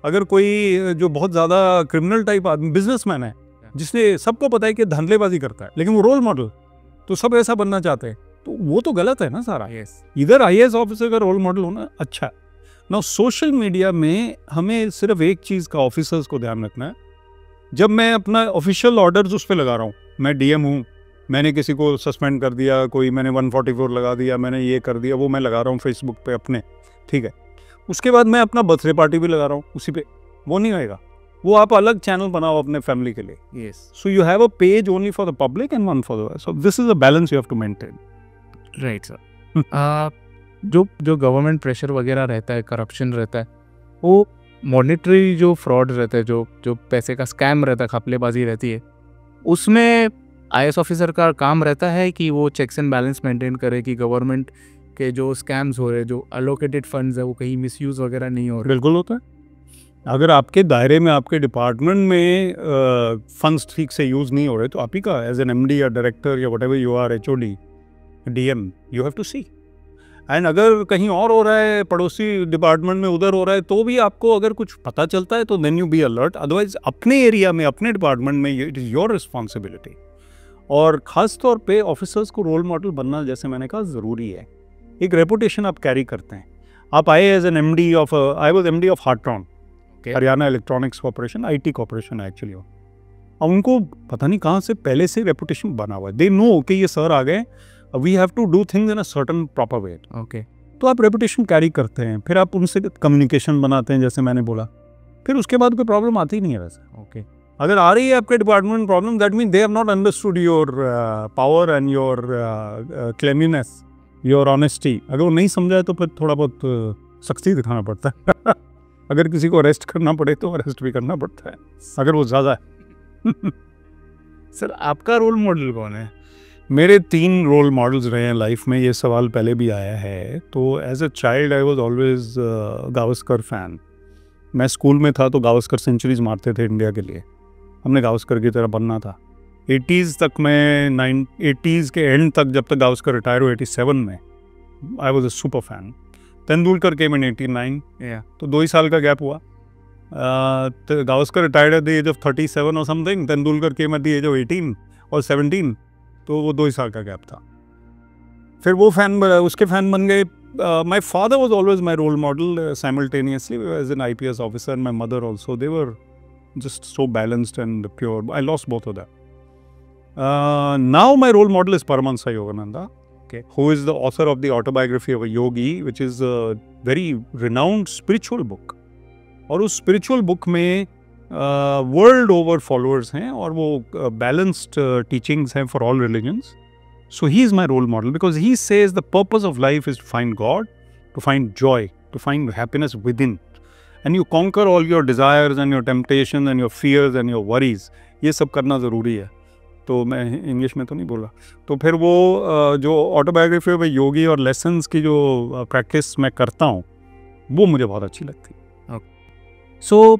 अगर कोई जो बहुत ज़्यादा क्रिमिनल टाइप आदमी, बिजनेसमैन है, जिसने सबको पता है कि धंधलेबाजी करता है, लेकिन वो रोल मॉडल, तो सब ऐसा बनना चाहते हैं, तो वो तो गलत है ना सारा। इधर आईएएस ऑफिसर का रोल मॉडल होना अच्छा। ना सोशल मीडिया में हमें सिर्फ एक चीज़ का ऑफिसर्स को ध्यान रखना है, जब मैं अपना ऑफिशियल ऑर्डर्स उस पर लगा रहा हूँ, मैं डीएम हूँ, मैंने किसी को सस्पेंड कर दिया, कोई मैंने 144 लगा दिया, मैंने ये कर दिया, वो मैं लगा रहा हूँ फेसबुक पे अपने, ठीक है। उसके बाद मैं अपना बर्थडे पार्टी भी लगा रहा हूँ उसी पे, वो नहीं आएगा। वो आप अलग चैनल बनाओ अपने फैमिली के लिए। So you have a page only for the public and one for the, so this is a balance you have to maintain. Right sir. जो गवर्नमेंट प्रेशर वगैरह रहता है, करप्शन रहता है, वो मॉनेटरी जो फ्रॉड रहता है, जो पैसे का स्कैम रहता है, खपलेबाजी रहती है, उसमें आईएएस ऑफिसर का काम रहता है कि वो चेक्स एंड बैलेंस मेंटेन करे कि गवर्नमेंट के जो स्कैम्स हो रहे हैं, जो अलोकेटेड फंड्स है, वो कहीं मिसयूज वगैरह नहीं हो रहे। बिल्कुल होता है। अगर आपके दायरे में, आपके डिपार्टमेंट में फंड्स ठीक से यूज़ नहीं हो रहे, तो आप ही का एज एन एमडी या डायरेक्टर या whatever you are, HOD, DM, you have to see. And अगर कहीं और हो रहा है, पड़ोसी डिपार्टमेंट में उधर हो रहा है, तो भी आपको अगर कुछ पता चलता है तो then you be alert. Otherwise अपने एरिया में, अपने डिपार्टमेंट में इट इज़ योर रिस्पॉन्सिबिलिटी। और ख़ास तौर पे ऑफिसर्स को रोल मॉडल बनना, जैसे मैंने कहा, ज़रूरी है। एक रेपुटेशन आप कैरी करते हैं। आप आए as an MD of, I was MD of Hartron, Haryana electronics corporation, IT corporation actually. अब उनको पता नहीं कहाँ से पहले से रेपुटेशन बना हुआ है, दे नो कि ये सर आ गए, we have to do things in a certain proper way. Okay, तो आप रेपुटेशन कैरी करते हैं, फिर आप उनसे कम्युनिकेशन बनाते हैं, जैसे मैंने बोला, फिर उसके बाद कोई प्रॉब्लम आती ही नहीं है वैसे। ओके, अगर आ रही है आपके department problem, that mean they have not understood your power and your cleanliness, your honesty. अगर वो नहीं समझा है तो फिर थोड़ा बहुत सख्ती दिखाना पड़ता है। अगर किसी को अरेस्ट करना पड़े तो अरेस्ट भी करना पड़ता है, अगर वो ज़्यादा है। सर आपका रोल मॉडल कौन है? मेरे 3 रोल मॉडल्स रहे हैं लाइफ में। ये सवाल पहले भी आया है। तो as a child I was always Gavaskar fan. मैं स्कूल में था तो गावस्कर सेंचुरीज मारते थे इंडिया के लिए, हमने गावस्कर की तरह बनना था। 80s तक मैं 80s के एंड तक, जब तक गावस्कर रिटायर हो 87 में, I was a super fan. Tendulkar came in 89, तो 2 ही साल का गैप हुआ। तो Gavaskar retired at the age of 37 और something, Tendulkar came at the age of 18 और 17, तो वो 2 ही साल का गैप था। फिर वो फैन, उसके फैन बन गए। My father was always my role model simultaneously as an IPS officer, and my mother also. They were just so balanced and pure. I lost both of them. Now my role model is Paramahansa Yogananda, who is the author of the autobiography of a yogi, which is a very renowned spiritual book. और उस spiritual book में world over followers हैं, और वो balanced teachings हैं for all religions. So he is my role model because he says the purpose of life is to find God, to find joy, to find happiness within. And you conquer all your desires and your temptations and your fears and your worries. ये सब करना ज़रूरी है। तो मैं English में तो नहीं बोला। तो फिर वो जो ऑटोबायोग्राफी ऑफ योगी और लेसन्स की जो प्रैक्टिस मैं करता हूँ, वो मुझे बहुत अच्छी लगती है। सो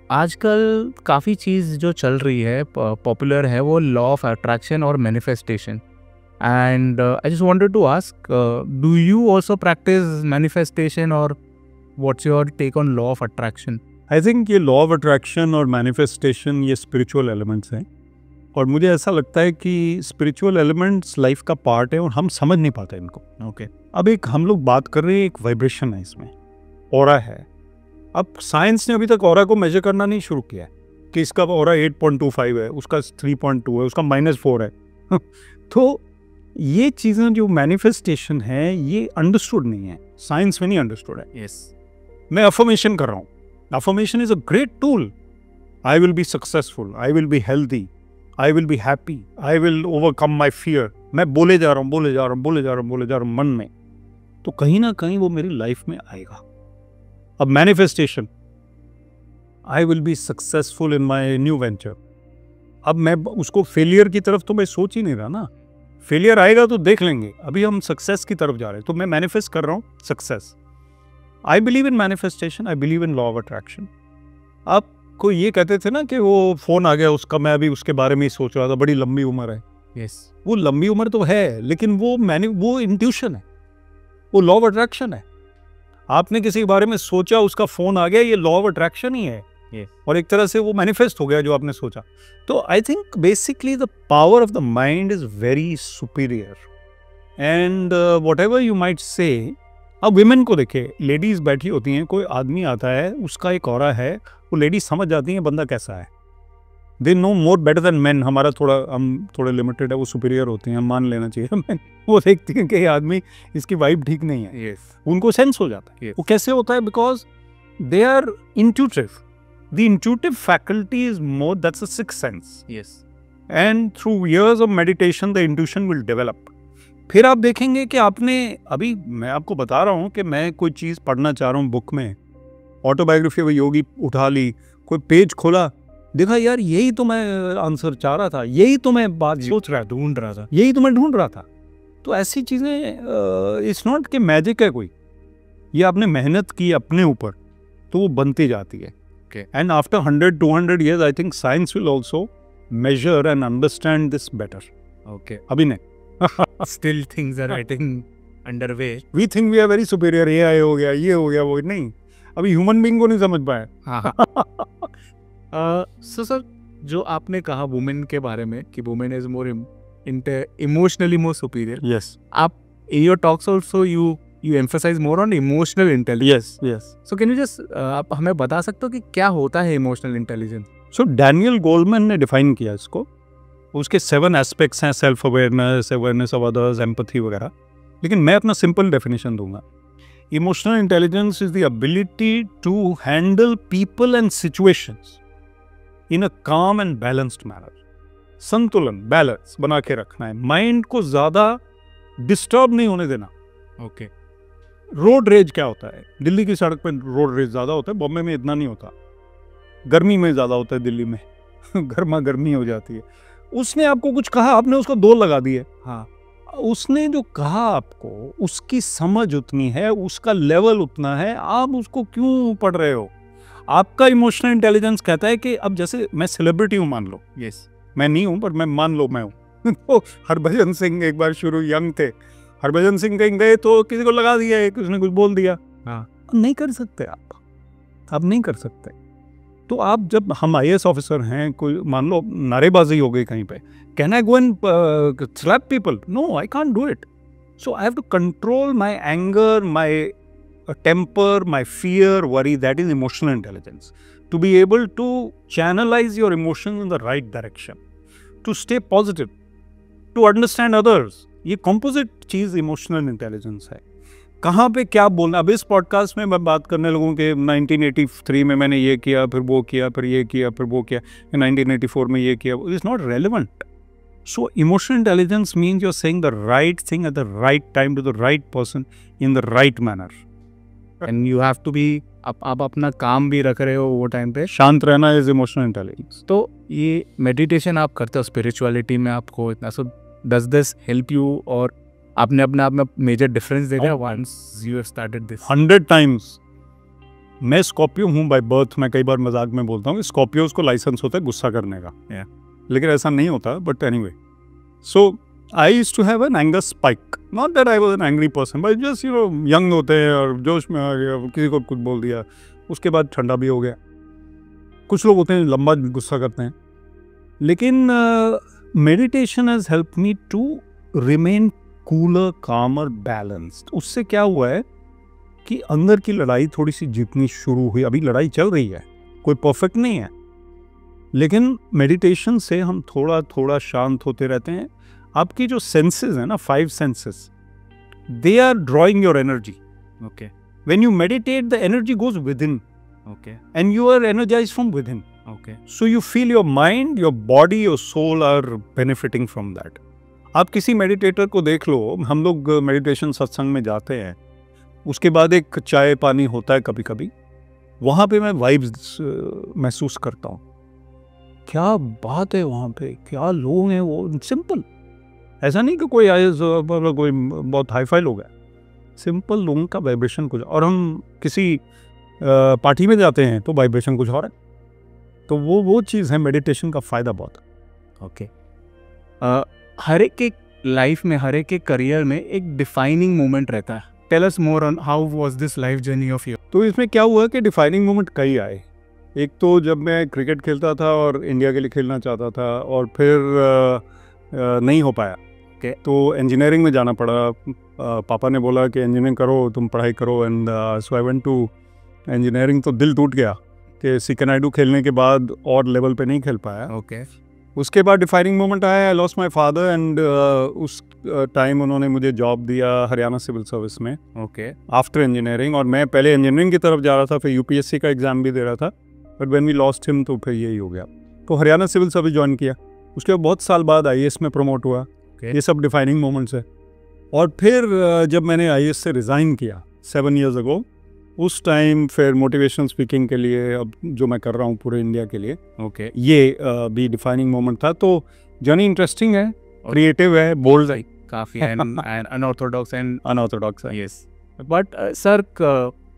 आजकल काफ़ी चीज़ जो चल रही है, पॉपुलर है, वो लॉ ऑफ अट्रैक्शन और manifestation. And I just wanted to ask, do you also practice manifestation, or what's your take on law of attraction? I think ये लॉ ऑफ अट्रैक्शन और मैनिफेस्टेशन ये स्पिरिचुअल एलिमेंट्स हैं, और मुझे ऐसा लगता है कि स्पिरिचुअल एलिमेंट्स लाइफ का पार्ट है और हम समझ नहीं पाते इनको। Okay. अब एक हम लोग बात कर रहे हैं, एक वाइब्रेशन है इसमें, ऑरा है। अब साइंस ने अभी तक ऑरा को मेजर करना नहीं शुरू किया है कि इसका ऑरा 8.25 है, उसका 3.2 है, उसका -4 है। तो ये चीज़ें जो मैनिफेस्टेशन है ये अंडरस्टूड नहीं है, साइंस में नहीं अंडरस्टूड है। Yes. मैं अफर्मेशन कर रहा हूँ। Affirmation is a great tool. I will be successful, I will be healthy, I will be happy, I will overcome my fear. मैं बोले जा रहा हूँ मन में, तो कहीं ना कहीं वो मेरी लाइफ में आएगा। अब manifestation, I will be successful in my new venture. अब मैं उसको फेलियर की तरफ तो मैं सोच ही नहीं रहा ना, फेलियर आएगा तो देख लेंगे, अभी हम सक्सेस की तरफ जा रहे हैं, तो मैं मैनिफेस्ट कर रहा हूँ success. I believe in manifestation, I believe in law of attraction. आप कोई ये कहते थे ना कि वो फोन आ गया उसका, मैं अभी उसके बारे में ही सोच रहा था, बड़ी लंबी उम्र है। Yes. वो लंबी उम्र तो है, लेकिन वो इंट्यूशन है, वो लॉ ऑफ अट्रैक्शन है। आपने किसी के बारे में सोचा, उसका फोन आ गया, ये लॉ ऑफ अट्रैक्शन ही है। Yes. और एक तरह से वो मैनिफेस्ट हो गया जो आपने सोचा। तो I think basically the power of the mind is very superior, and what ever you might say. अब विमेन को देखिए, लेडीज बैठी होती हैं, कोई आदमी आता है, उसका एक ऑरा है, वो लेडीज समझ जाती हैं बंदा कैसा है। They know more better than man. हम थोड़े लिमिटेड है, वो सुपीरियर होते हैं, हम मान लेना चाहिए। मैन वो देखती हैं कि ये आदमी, इसकी वाइब ठीक नहीं है। Yes. उनको सेंस हो जाता है। Yes. वो कैसे होता है? Because they are intuitive. The intuitive faculty is more, that's a sixth sense, Yes. And through years of meditation the intuition will develop. फिर आप देखेंगे कि आपने, अभी मैं आपको बता रहा हूँ कि मैं कोई चीज़ पढ़ना चाह रहा हूँ बुक में, ऑटोबायोग्राफी ऑफ योगी उठा ली, कोई पेज खोला, देखा यार यही तो मैं आंसर चाह रहा था, यही तो मैं बात सोच रहा था, ढूंढ रहा था। यही तो मैं ढूंढ रहा था। तो ऐसी चीज़ें, इट्स नॉट कि मैजिक है कोई, ये आपने मेहनत की अपने ऊपर तो वो बनती जाती है। Okay. And after 100-200 years I think science will also measure and understand this better. Okay. अभी नहीं। Still things are getting underway. We think we are very superior, AI हो गया, ये हो गया, वो नहीं, अभी ह्यूमन बीइंग को नहीं समझ पाए। हाँ। So सर, जो आपने कहा वुमेन के बारे में कि women is more emotionally more superior, Yes. आप in your talks also you emphasize more on emotional intelligence. Yes, yes. So can you just आप हमें बता सकते हो कि क्या होता है emotional intelligence? So Daniel Goleman ने डिफाइन किया इसको, उसके 7 एस्पेक्ट्स हैं, self awareness, awareness of others, empathy वगैरह, लेकिन मैं अपना सिंपल डेफिनेशन दूंगा। Emotional intelligence is the ability to handle people and situations in a calm and balanced manner. संतुलन, बैलेंस बना के रखना है, माइंड को ज्यादा डिस्टर्ब नहीं होने देना। ओके। रोड रेज क्या होता है? दिल्ली की सड़क पर रोड रेज ज्यादा होता है, बॉम्बे में इतना नहीं होता, गर्मी में ज्यादा होता है दिल्ली में। गर्मा गर्मी हो जाती है। उसने आपको कुछ कहा, आपने उसको 2 लगा दिए। हाँ, उसने जो कहा आपको, उसकी समझ उतनी है, उसका लेवल उतना है, आप उसको क्यों पढ़ रहे हो? आपका इमोशनल इंटेलिजेंस कहता है कि अब जैसे मैं सेलिब्रिटी हूं, मान लो, यस, मैं नहीं हूं पर मैं मान लो मैं हूं। तो हरभजन सिंह एक बार शुरू यंग थे, हरभजन सिंह कहीं गए तो किसी को लगा दिया, उसने कुछ बोल दिया। हाँ, नहीं कर सकते आप नहीं कर सकते। तो आप जब, हम IAS ऑफिसर हैं, कोई मान लो नारेबाजी हो गई कहीं पे, can I go and slap people? No, I can't do it. So I have to control my anger, my temper, my fear, worry. That is emotional intelligence, to be able to channelise your emotions in the right direction, to stay positive, to understand others. ये composite चीज emotional intelligence है। कहाँ पे क्या बोलना? अब इस podcast में मैं बात करने लगूँ कि 1983 में मैंने ये किया, फिर वो किया, फिर ये किया, फिर वो किया, 1984 में ये किया, it is not relevant. So emotional intelligence means you are saying the right thing at the right time to the right person in the right manner. And you have to be, आप अपना काम भी रख रहे हो वो time पे। शांत रहना इज इमोशनल इंटेलिजेंस। तो ये मेडिटेशन आप करते हो स्पिरिचुअलिटी में, आपको इतना, so does this help you, और आपने अपने आप में मेजर डिफरेंस देखा once you have started this? 100 times. मैं स्कॉर्पियो हूँ बाय बर्थ। मैं कई बार मजाक में बोलता हूँ कि स्कॉर्पियोज को लाइसेंस होता है गुस्सा करने का, लेकिन ऐसा नहीं होता। But anyway, so I used to have an anger spike, not that I was an angry person, but just young होते हैं और जोश में आ गया, किसी को कुछ बोल दिया, उसके बाद ठंडा भी हो गया। कुछ लोग होते हैं लंबा गुस्सा करते हैं, लेकिन meditation has help me to remain cooler, calmer, balanced. उससे क्या हुआ है कि अंदर की लड़ाई थोड़ी सी जीतनी शुरू हुई। अभी लड़ाई चल रही है, कोई परफेक्ट नहीं है, लेकिन मेडिटेशन से हम थोड़ा थोड़ा शांत होते रहते हैं। आपकी जो सेंसेस है ना, 5 senses, they are drawing your energy. Okay, when you meditate the energy goes within okay, and you are energised from within. Okay, so you feel your mind, your body, your soul are benefiting from that. आप किसी meditator को देख लो, हम लोग meditation सत्संग में जाते हैं, उसके बाद एक चाय पानी होता है कभी कभी, वहाँ पे मैं वाइब्स महसूस करता हूँ। क्या बात है वहाँ पे, क्या लोग हैं वो, सिंपल, ऐसा नहीं कि कोई कोई बहुत हाईफाई लोग हैं, सिंपल लोगों का वाइब्रेशन कुछ। और हम किसी पार्टी में जाते हैं तो वाइब्रेशन कुछ और है। तो वो चीज़ है, मेडिटेशन का फ़ायदा बहुत है। ओके। हर एक के लाइफ में, हर एक के करियर में एक डिफाइनिंग मोमेंट रहता है। Tell us more on how was this life journey of your. तो इसमें क्या हुआ कि डिफाइनिंग मोमेंट कई आए। एक तो जब मैं क्रिकेट खेलता था और इंडिया के लिए खेलना चाहता था, और फिर नहीं हो पाया, तो इंजीनियरिंग में जाना पड़ा। पापा ने बोला कि इंजीनियरिंग करो, तुम पढ़ाई करो, and so I went to engineering. तो दिल टूट गया कि सीके नायडू खेलने के बाद और लेवल पे नहीं खेल पाया। ओके। उसके बाद डिफाइनिंग मोमेंट आया, I lost my father, and उस टाइम उन्होंने मुझे जॉब दिया हरियाणा सिविल सर्विस में, ओके, आफ्टर इंजीनियरिंग। और मैं पहले इंजीनियरिंग की तरफ जा रहा था, फिर यूपीएससी का एग्ज़ाम भी दे रहा था, but when we lost him तो फिर यही हो गया। तो हरियाणा सिविल सर्विस ज्वाइन किया, उसके बाद बहुत साल बाद आईएएस में प्रमोट हुआ। ये सब डिफाइनिंग मोमेंट्स है। और फिर जब मैंने आईएएस से रिज़ाइन किया 7 years ago, उस टाइम फिर मोटिवेशनल स्पीकिंग के लिए, अब जो मैं कर रहा हूँ पूरे इंडिया के लिए, ओके, ये भी डिफाइनिंग मोमेंट था। तो जर्नी इंटरेस्टिंग है, क्रिएटिव है, बोल्ड है, काफी एंड अनऑर्थोडॉक्स एंड अनऑर्थोडॉक्स है। Yes. But sir,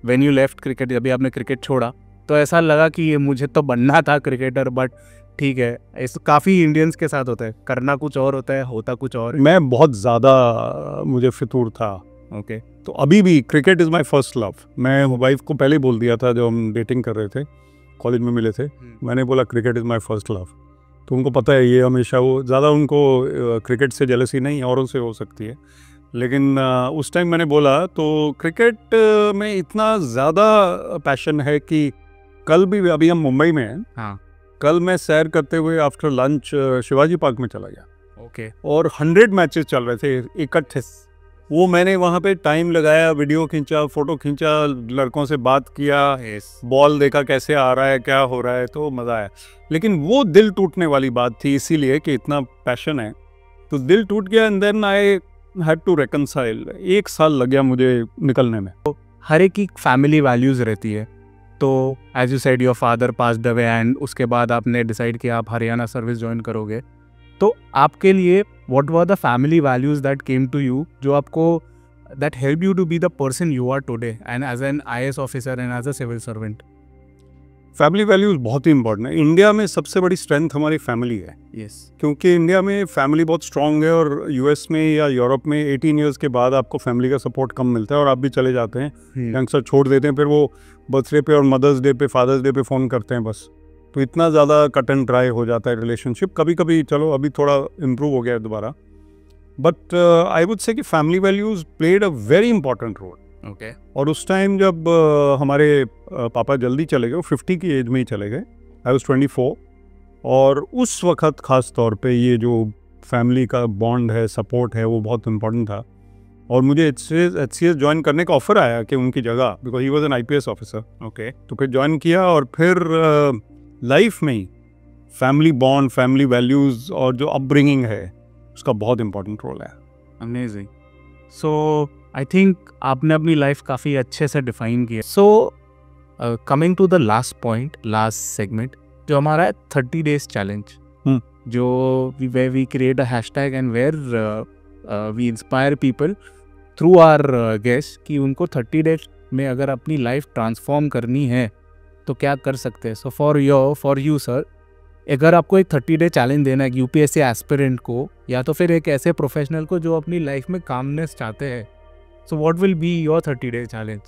when you left cricket, अभी आपने क्रिकेट छोड़ा, तो ऐसा लगा कि ये मुझे तो बनना था क्रिकेटर, बट ठीक है, ऐसा काफ़ी इंडियंस के साथ होता है, करना कुछ और होता है, होता कुछ और। मैं बहुत ज़्यादा मुझे फितूर था। ओके। तो अभी भी cricket is my first love. मैं वाइफ को पहले बोल दिया था, जब हम डेटिंग कर रहे थे, कॉलेज में मिले थे, मैंने बोला cricket is my first love. तो उनको पता है ये हमेशा, वो ज़्यादा उनको क्रिकेट से जेलसी नहीं, औरों से हो सकती है, लेकिन उस टाइम मैंने बोला तो क्रिकेट में इतना ज़्यादा पैशन है कि कल भी, अभी हम मुंबई में हैं, हाँ, कल मैं सैर करते हुए आफ्टर लंच शिवाजी पार्क में चला गया। ओके। और 100 मैचेस चल रहे थे इकट्ठे। वो मैंने वहाँ पे टाइम लगाया, वीडियो खींचा, फोटो खींचा, लड़कों से बात किया, बॉल देखा कैसे आ रहा है, क्या हो रहा है, तो मज़ा आया। लेकिन वो दिल टूटने वाली बात थी, इसीलिए कि इतना पैशन है, तो दिल टूट गया। And then I had to reconcile. 1 साल लग गया मुझे निकलने में। हर एक की फैमिली वैल्यूज़ रहती है। तो as you said your father passed away, and उसके बाद आपने डिसाइड किया आप हरियाणा सर्विस ज्वाइन करोगे। तो आपके लिए what were the family values that came to you, जो आपको that help you to be the person you are today and as an IAS officer and as a civil servant? Family values बहुत ही important है। India में सबसे बड़ी strength हमारी family है। यस। क्योंकि इंडिया में फैमिली बहुत स्ट्रांग है, और यूएस में या यूरोप में 18 ईयर्स के बाद आपको फैमिली का सपोर्ट कम मिलता है, और आप भी चले जाते हैं, यंगस्टर छोड़ देते हैं, फिर वो बर्थडे पे और मदर्स डे पे, फादर्स डे पे फ़ोन करते हैं बस। तो इतना ज़्यादा कट एंड ड्राई हो जाता है रिलेशनशिप। कभी कभी चलो अभी थोड़ा इम्प्रूव हो गया है दोबारा, बट आई वुड से कि family values played a very important role. Okay. और उस टाइम जब हमारे पापा जल्दी चले गए, वो 50 की एज में ही चले गए, आई वॉज 24, और उस वक्त ख़ास तौर पे ये जो फैमिली का बॉन्ड है, सपोर्ट है, वो बहुत इम्पोर्टेंट था। और मुझे HCS ज्वाइन करने का ऑफ़र आया कि उनकी जगह, because he was an IPS officer. Okay. तो फिर ज्वाइन किया, और फिर लाइफ में ही फैमिली बॉन्ड, फैमिली वैल्यूज़ और जो अपब्रिंगिंग है, उसका बहुत इंपॉर्टेंट रोल है। अमेजिंग। सो आई थिंक आपने अपनी लाइफ काफ़ी अच्छे से डिफाइन किया। So coming to the last point, last segment, जो हमारा है 30 days चैलेंज, जो we create a hashtag and where we inspire people through our guest कि उनको 30 days में अगर अपनी लाइफ ट्रांसफॉर्म करनी है तो क्या कर सकते हैं। सो फॉर यू सर, अगर आपको एक 30 डे चैलेंज देना है यूपीएससी एस्पिरेंट को या तो फिर एक ऐसे प्रोफेशनल को जो अपनी लाइफ में कामनेस चाहते हैं, so what will be your 30 day challenge?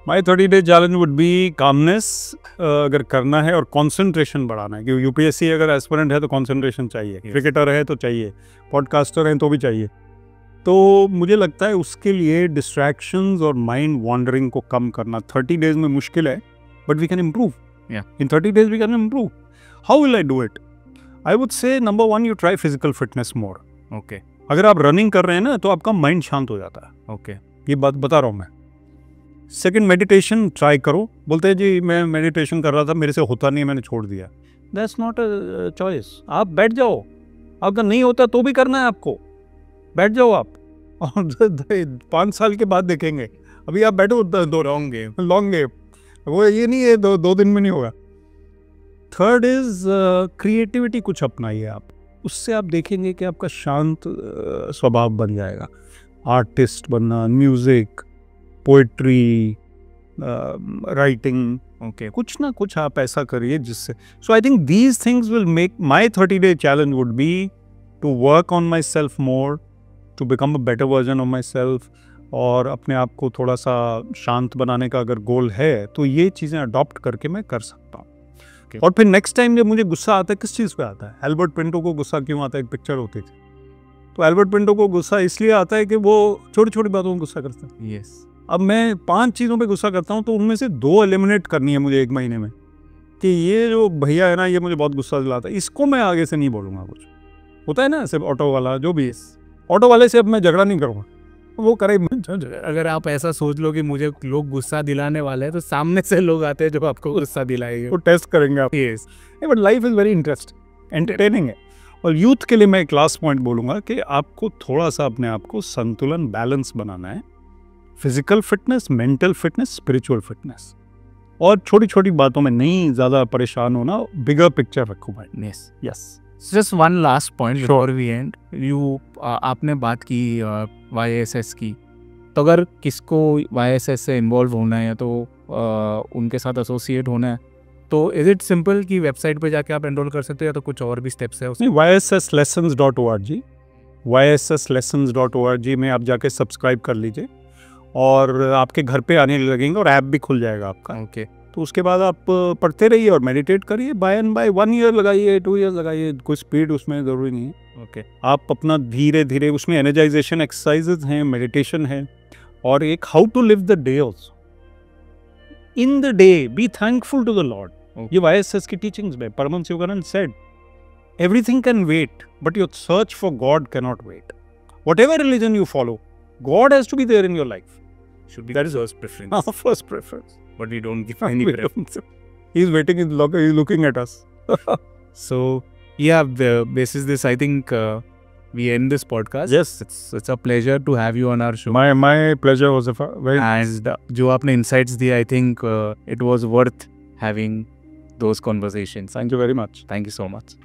My 30 day challenge would B calmness अगर करना है और कंसंट्रेशन बढ़ाना है, क्योंकि यूपीएससी अगर एस्पिरेंट है तो कंसंट्रेशन चाहिए, क्रिकेटर है तो चाहिए, पॉडकास्टर हैं तो भी चाहिए। तो मुझे लगता है उसके लिए डिस्ट्रैक्शंस और माइंड वॉन्डरिंग को कम करना 30 डेज में मुश्किल है, but we can improve. In 30 days we can improve. How will I do it? I would say number 1 you try physical fitness more. Okay, अगर आप रनिंग कर रहे हैं ना तो आपका माइंड शांत हो जाता है। ओके, ये बात बता रहा हूँ मैं। सेकंड, मेडिटेशन ट्राई करो। बोलते हैं जी मैं मेडिटेशन कर रहा था, मेरे से होता नहीं है, मैंने छोड़ दिया। That's not a choice. आप बैठ जाओ, अगर नहीं होता तो भी करना है आपको, बैठ जाओ आप और 5 साल के बाद देखेंगे। अभी आप बैठो दो लॉन्ग गेम, वो ये नहीं है 2 दिन में नहीं होगा। थर्ड इज क्रिएटिविटी कुछ अपनाइए आप, उससे आप देखेंगे कि आपका शांत स्वभाव बन जाएगा। आर्टिस्ट बनना, म्यूजिक, पोएट्री, राइटिंग, ओके, कुछ ना कुछ आप ऐसा करिए जिससे। So I think these things will make my 30 day challenge would be to work on myself more, to become a better version of myself, और अपने आप को थोड़ा सा शांत बनाने का अगर गोल है तो ये चीज़ें अडॉप्ट करके मैं कर सकता हूँ। Okay. और फिर नेक्स्ट टाइम जब मुझे गुस्सा आता है, किस चीज़ पे आता है? एल्बर्ट पिंटो को गुस्सा क्यों आता है? एक पिक्चर होती थी, तो एल्बर्ट पिंटो को गुस्सा इसलिए आता है कि वो छोटी छोटी बातों में गुस्सा करते हैं। यस। अब मैं 5 चीज़ों पे गुस्सा करता हूँ, तो उनमें से 2 एलिमिनेट करनी है मुझे 1 महीने में, कि ये जो भैया है ना, ये मुझे बहुत गुस्सा दिलाता है, इसको मैं आगे से नहीं बोलूँगा। कुछ होता है ना, सिर्फ ऑटो वाला, जो भी ऑटो वाले से अब मैं झगड़ा नहीं करूँगा, वो करे। अगर आप ऐसा सोच लो कि मुझे लोग गुस्सा दिलाने वाले हैं, तो सामने से लोग आते हैं जो आपको गुस्सा दिलाएंगे, वो टेस्ट करेंगे आप। Yes, but life is very interesting, entertaining है। और यूथ के लिए मैं एक लास्ट पॉइंट बोलूँगा कि आपको थोड़ा सा अपने आप को संतुलन, बैलेंस बनाना है। Physical fitness, mental fitness, spiritual fitness, और छोटी छोटी बातों में नहीं ज़्यादा परेशान होना, बिगर पिक्चर रखो mind. Yes, yes. Just one last point before we end. आपने बात की YSS की, तो अगर किसको YSS से इन्वॉल्व होना है या तो उनके साथ एसोसिएट होना है, तो इज इट सिंपल कि वेबसाइट पे जाके आप एनरोल कर सकते हो, या तो कुछ और भी स्टेप्स है उसमें? YSSlessons.org, YSSlessons.org में आप जाके सब्सक्राइब कर लीजिए, और आपके घर पे आने लगेंगे और ऐप भी खुल जाएगा आपका। ओके, तो उसके बाद आप पढ़ते रहिए और मेडिटेट करिए। बाय एंड बाय 1 ईयर लगाइए, 2 ईयर लगाइए, कोई स्पीड उसमें ज़रूरी नहीं है। ओके, आप अपना धीरे धीरे, उसमें एनर्जाइजेशन एक्सरसाइजेज हैं, मेडिटेशन है, और एक how to live the day also. In the day be thankful to the Lord. ये YSS की टीचिंग्स में Paramahansa Yogananda said, everything can wait but your search for God can not wait. Whatever religion you follow, God has to be there in your life. Should be that is first preference. First preference. But we don't give any preference. He's waiting, he's looking at us. So, yeah, basis this, I think we end this podcast. Yes. It's a pleasure to have you on our show. My pleasure was very. And जो आपने insights दिए, I think it was worth having those conversations. Thank you very much. Thank you so much.